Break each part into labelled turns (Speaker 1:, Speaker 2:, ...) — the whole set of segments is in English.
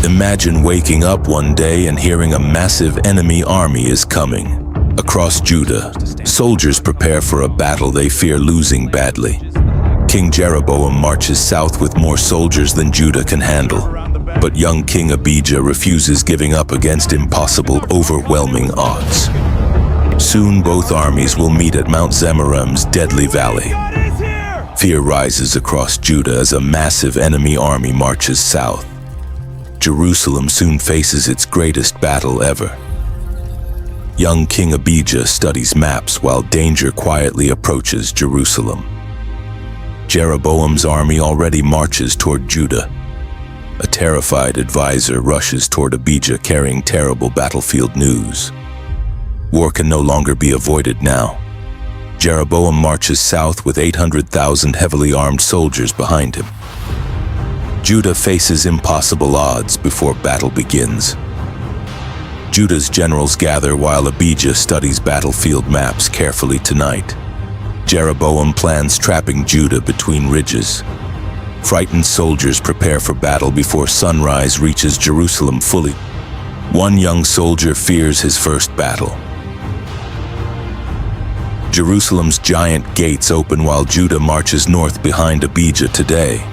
Speaker 1: Imagine waking up one day and hearing a massive enemy army is coming. Across Judah, soldiers prepare for a battle they fear losing badly. King Jeroboam marches south with more soldiers than Judah can handle. But young King Abijah refuses giving up against impossible, overwhelming odds. Soon both armies will meet at Mount Zemaraim's deadly valley. Fear rises across Judah as a massive enemy army marches south. Jerusalem soon faces its greatest battle ever. Young King Abijah studies maps while danger quietly approaches Jerusalem. Jeroboam's army already marches toward Judah. A terrified advisor rushes toward Abijah carrying terrible battlefield news. War can no longer be avoided now. Jeroboam marches south with 800,000 heavily armed soldiers behind him. Judah faces impossible odds before battle begins. Judah's generals gather while Abijah studies battlefield maps carefully tonight. Jeroboam plans trapping Judah between ridges. Frightened soldiers prepare for battle before sunrise reaches Jerusalem fully. One young soldier fears his first battle. Jerusalem's giant gates open while Judah marches north behind Abijah today.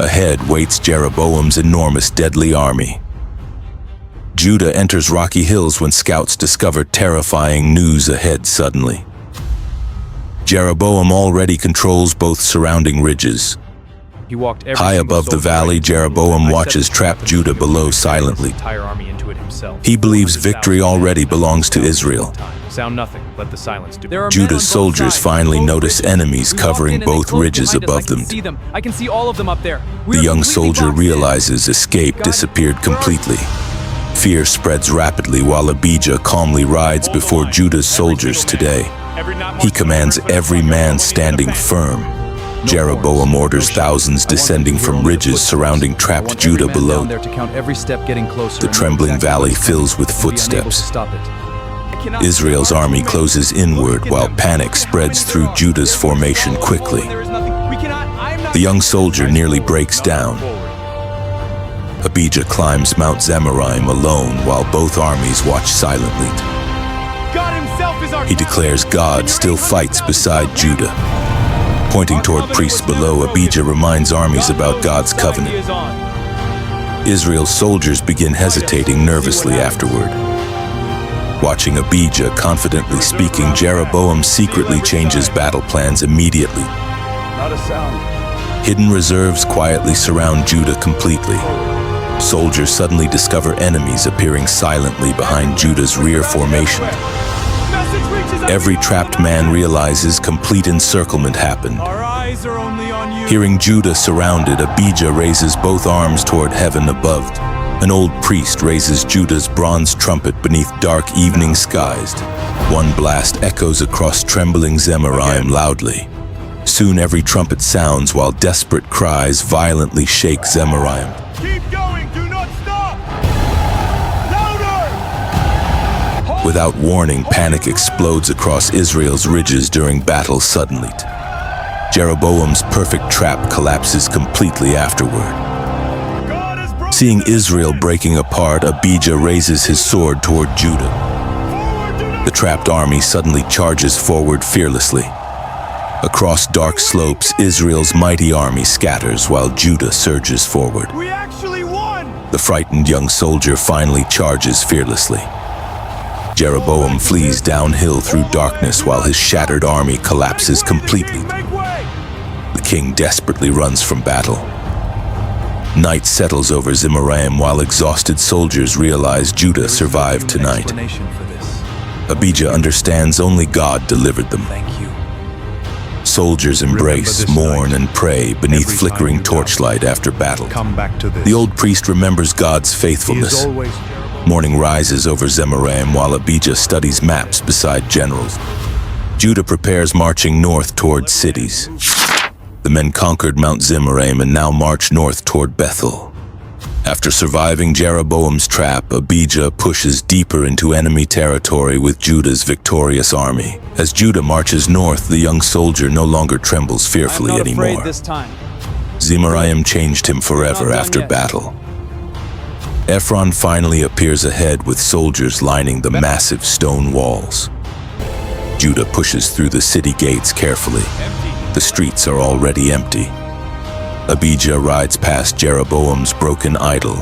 Speaker 1: Ahead waits Jeroboam's enormous deadly army. Judah enters rocky hills when scouts discover terrifying news ahead suddenly. Jeroboam already controls both surrounding ridges. High above the valley, Jeroboam watches trapped Judah below silently. He believes victory already belongs to Israel. Judah's soldiers finally notice enemies covering both ridges above them. The young soldier realizes escape disappeared completely. Fear spreads rapidly while Abijah calmly rides before Judah's soldiers today. He commands every man standing firm. Jeroboam orders thousands descending from ridges surrounding trapped Judah below. The trembling valley fills with footsteps. Israel's army closes inward while panic spreads through Judah's formation quickly. The young soldier nearly breaks down. Abijah climbs Mount Zemaraim alone while both armies watch silently. He declares God still fights beside Judah. Pointing toward priests below, Abijah reminds armies about God's covenant. Israel's soldiers begin hesitating nervously afterward. Watching Abijah confidently speaking, Jeroboam secretly changes battle plans immediately. Hidden reserves quietly surround Judah completely. Soldiers suddenly discover enemies appearing silently behind Judah's rear formation. Every trapped man realizes complete encirclement happened. Hearing Judah surrounded, Abijah raises both arms toward heaven above. An old priest raises Judah's bronze trumpet beneath dark evening skies. One blast echoes across trembling Zamarime loudly. Soon every trumpet sounds while desperate cries violently shake Zamarime.
Speaker 2: Keep going, do not stop! Louder!
Speaker 1: Without warning, panic explodes across Israel's ridges during battle suddenly. Jeroboam's perfect trap collapses completely afterward. Seeing Israel breaking apart, Abijah raises his sword toward Judah. The trapped army suddenly charges forward fearlessly. Across dark slopes, Israel's mighty army scatters while Judah surges forward.
Speaker 2: We actually won!
Speaker 1: The frightened young soldier finally charges fearlessly. Jeroboam flees downhill through darkness while his shattered army collapses completely. The king desperately runs from battle. Night settles over Zamarime while exhausted soldiers realize Judah survived tonight. Abijah understands only God delivered them. Soldiers embrace, mourn, and pray beneath flickering torchlight after battle. The old priest remembers God's faithfulness. Morning rises over Zamarime while Abijah studies maps beside generals. Judah prepares marching north toward cities. The men conquered Mount Zemaraim and now march north toward Bethel. After surviving Jeroboam's trap, Abijah pushes deeper into enemy territory with Judah's victorious army. As Judah marches north, the young soldier no longer trembles fearfully anymore. Zamarime changed him forever after battle. Ephron finally appears ahead with soldiers lining the massive stone walls. Judah pushes through the city gates carefully. The streets are already empty. Abijah rides past Jeroboam's broken idol.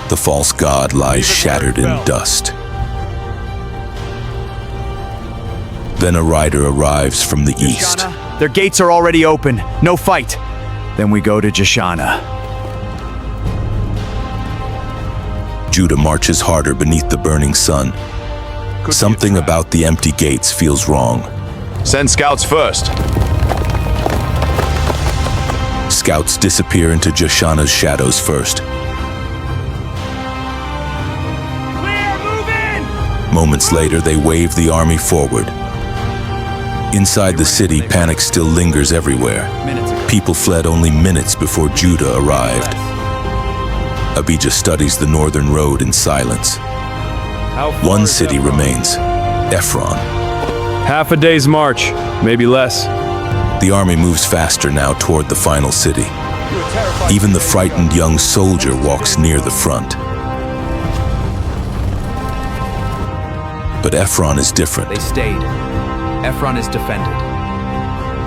Speaker 1: The false god lies shattered in dust. Then a rider arrives from the east.
Speaker 3: Their gates are already open. No fight. Then we go to Joshana.
Speaker 1: Judah marches harder beneath the burning sun. Something about the empty gates feels wrong.
Speaker 3: Send scouts first.
Speaker 1: Scouts disappear into Joshana's shadows first.
Speaker 2: Clear, move in!
Speaker 1: Moments later, they wave the army forward. Inside the city, panic still lingers everywhere. People fled only minutes before Judah arrived. Abijah studies the northern road in silence. One city remains, Ephron.
Speaker 4: Half a day's march, maybe less.
Speaker 1: The army moves faster now toward the final city. Even the frightened young soldier walks near the front. But Ephron is different.
Speaker 5: They stayed. Ephron is defended.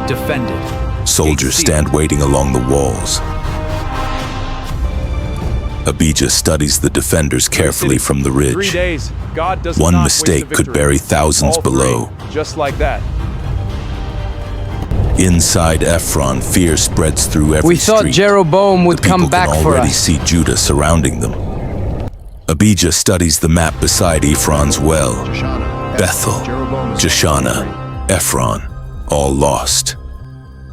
Speaker 5: Defended.
Speaker 1: Soldiers stand waiting along the walls. Abijah studies the defenders carefully from the
Speaker 4: 3
Speaker 1: ridge.
Speaker 4: days. God does
Speaker 1: One
Speaker 4: not
Speaker 1: mistake
Speaker 4: waste a
Speaker 1: could
Speaker 4: victory.
Speaker 1: bury thousands
Speaker 4: All three,
Speaker 1: below.
Speaker 4: Just like that.
Speaker 1: Inside Ephron, fear spreads through every
Speaker 6: We thought
Speaker 1: street.
Speaker 6: Jeroboam would
Speaker 1: The people
Speaker 6: come back
Speaker 1: can
Speaker 6: for
Speaker 1: already
Speaker 6: us.
Speaker 1: see Judah surrounding them. Abijah studies the map beside Ephron's well. Bethel, Joshana, Ephron, all lost.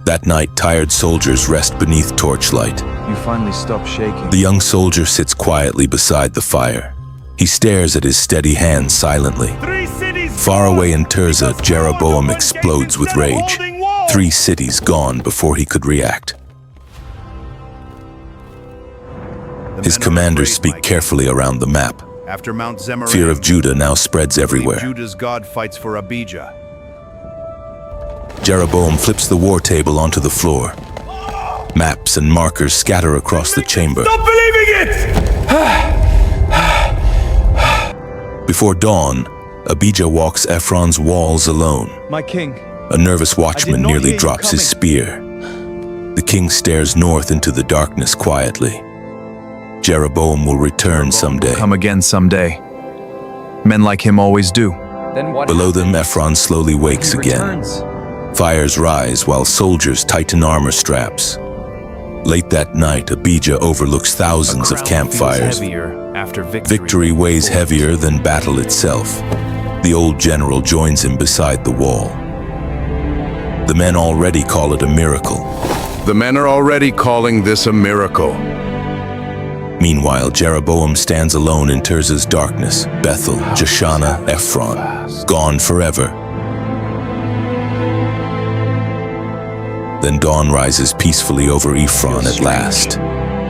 Speaker 1: That night, tired soldiers rest beneath torchlight.
Speaker 3: You finally stop shaking.
Speaker 1: The young soldier sits quietly beside the fire. He stares at his steady hand silently.
Speaker 2: 3 cities
Speaker 1: Far
Speaker 2: gone!
Speaker 1: away in Tirzah,
Speaker 2: Because
Speaker 1: Jeroboam
Speaker 2: Jeroboam
Speaker 1: explodes with
Speaker 2: instead of
Speaker 1: rage.
Speaker 2: holding walls.
Speaker 1: 3 cities gone before he could react. His commanders speak carefully around the map.
Speaker 7: After Mount Zemaraim,
Speaker 1: Fear of Judah now spreads everywhere.
Speaker 7: Judah's God fights for Abijah.
Speaker 1: Jeroboam flips the war table onto the floor. Maps and markers scatter across the chamber.
Speaker 2: Stop believing it!
Speaker 1: Before dawn, Abijah walks Ephron's walls alone.
Speaker 3: My king.
Speaker 1: A nervous watchman
Speaker 3: not hear
Speaker 1: nearly
Speaker 3: you
Speaker 1: drops his spear. The king stares north into the darkness quietly. Jeroboam will return someday.
Speaker 3: Come again someday. Men like him always do.
Speaker 5: Then what
Speaker 1: Below them, Ephron slowly wakes
Speaker 5: He
Speaker 1: again.
Speaker 5: returns.
Speaker 1: Fires rise while soldiers tighten armor straps. Late that night, Abijah overlooks thousands of campfires.
Speaker 3: After
Speaker 1: Victory weighs heavier than battle itself. The old general joins him beside the wall. The men already call it a miracle.
Speaker 7: The men are already calling this a miracle.
Speaker 1: Meanwhile, Jeroboam stands alone in Tirzah's darkness. Bethel, Joshana, Ephron, gone forever. Then dawn rises peacefully over Ephron at last.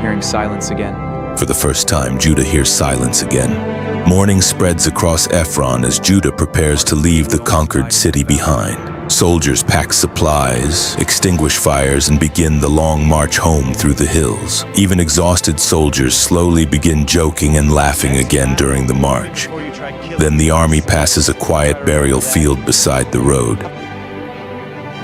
Speaker 5: Hearing silence again.
Speaker 1: For the first time, Judah hears silence again. Morning spreads across Ephron as Judah prepares to leave the conquered city behind. Soldiers pack supplies, extinguish fires, and begin the long march home through the hills. Even exhausted soldiers slowly begin joking and laughing again during the march. Then the army passes a quiet burial field beside the road.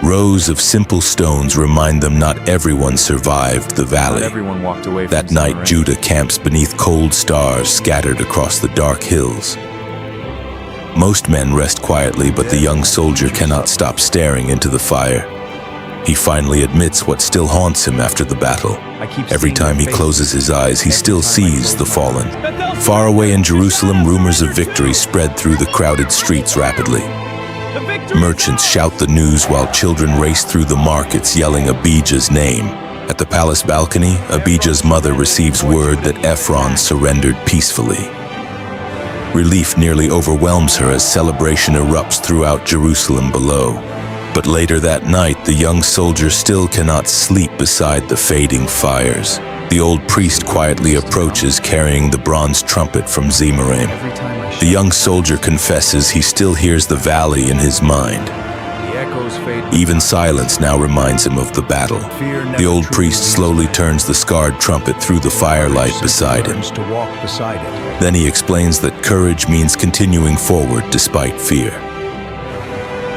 Speaker 1: Rows of simple stones remind them not everyone survived the valley.
Speaker 3: Everyone walked away from
Speaker 1: That night,
Speaker 3: Zamarime.
Speaker 1: Judah camps beneath cold stars scattered across the dark hills. Most men rest quietly, but the young soldier cannot stop staring into the fire. He finally admits what still haunts him after the battle. Every time he closes his eyes, he still sees the fallen. Far away in Jerusalem, rumors of victory spread through the crowded streets rapidly. Merchants shout the news while children race through the markets yelling Abijah's name. At the palace balcony, Abijah's mother receives word that Ephron surrendered peacefully. Relief nearly overwhelms her as celebration erupts throughout Jerusalem below. But later that night, the young soldier still cannot sleep beside the fading fires. The old priest quietly approaches carrying the bronze trumpet from Zamarime. The young soldier confesses he still hears the valley in his mind.
Speaker 5: The echoes
Speaker 7: shadows fade.
Speaker 1: Even silence now reminds him of the battle. The old priest slowly turns the scarred trumpet through the firelight beside him.
Speaker 7: To walk beside it.
Speaker 1: Then he explains that courage means continuing forward despite fear.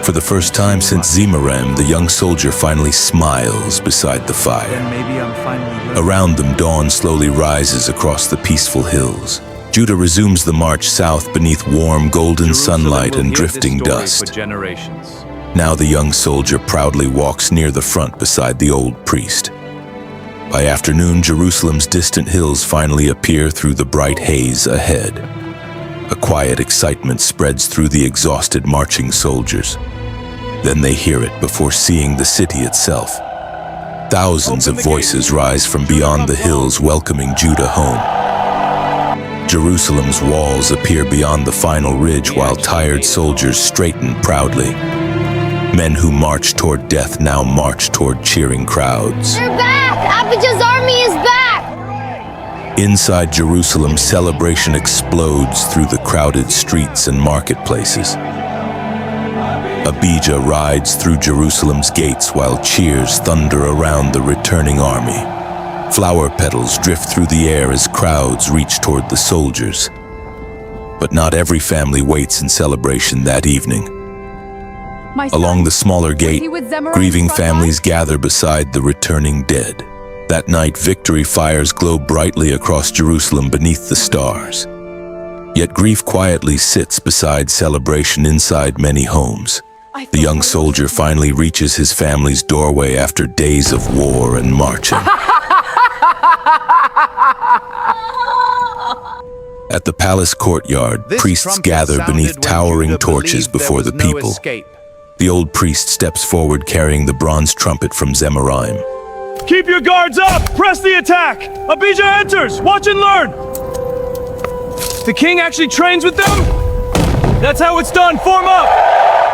Speaker 1: For the first time since Zamarime, the young soldier finally smiles beside the fire.
Speaker 7: Then maybe I'm finally ready.
Speaker 1: Around them, dawn slowly rises across the peaceful hills. Judah resumes the march south beneath warm golden sunlight and drifting
Speaker 4: For
Speaker 1: dust.
Speaker 4: generations.
Speaker 1: Now the young soldier proudly walks near the front beside the old priest. By afternoon, Jerusalem's distant hills finally appear through the bright haze ahead. A quiet excitement spreads through the exhausted marching soldiers. Then they hear it before seeing the city itself. Thousands of voices rise from beyond the hills welcoming Judah home. Jerusalem's walls appear beyond the final ridge while tired soldiers straighten proudly. Men who marched toward death now march toward cheering crowds.
Speaker 6: They're back! Abijah's army is back!
Speaker 1: Inside Jerusalem, celebration explodes through the crowded streets and marketplaces. Abijah rides through Jerusalem's gates while cheers thunder around the returning army. Flower petals drift through the air as crowds reach toward the soldiers. But not every family waits in celebration that evening. Along the smaller gate, grieving families gather beside the returning dead. That night, victory fires glow brightly across Jerusalem beneath the stars. Yet grief quietly sits beside celebration inside many homes. The young soldier finally reaches his family's doorway after days of war and marching. At the palace courtyard, priests gather beneath towering torches before the people. The old priest steps forward carrying the bronze trumpet from Zamarime.
Speaker 2: Keep your guards up! Press the attack! Abijah enters! Watch and learn! The king actually trains with them? That's how it's done! Form up!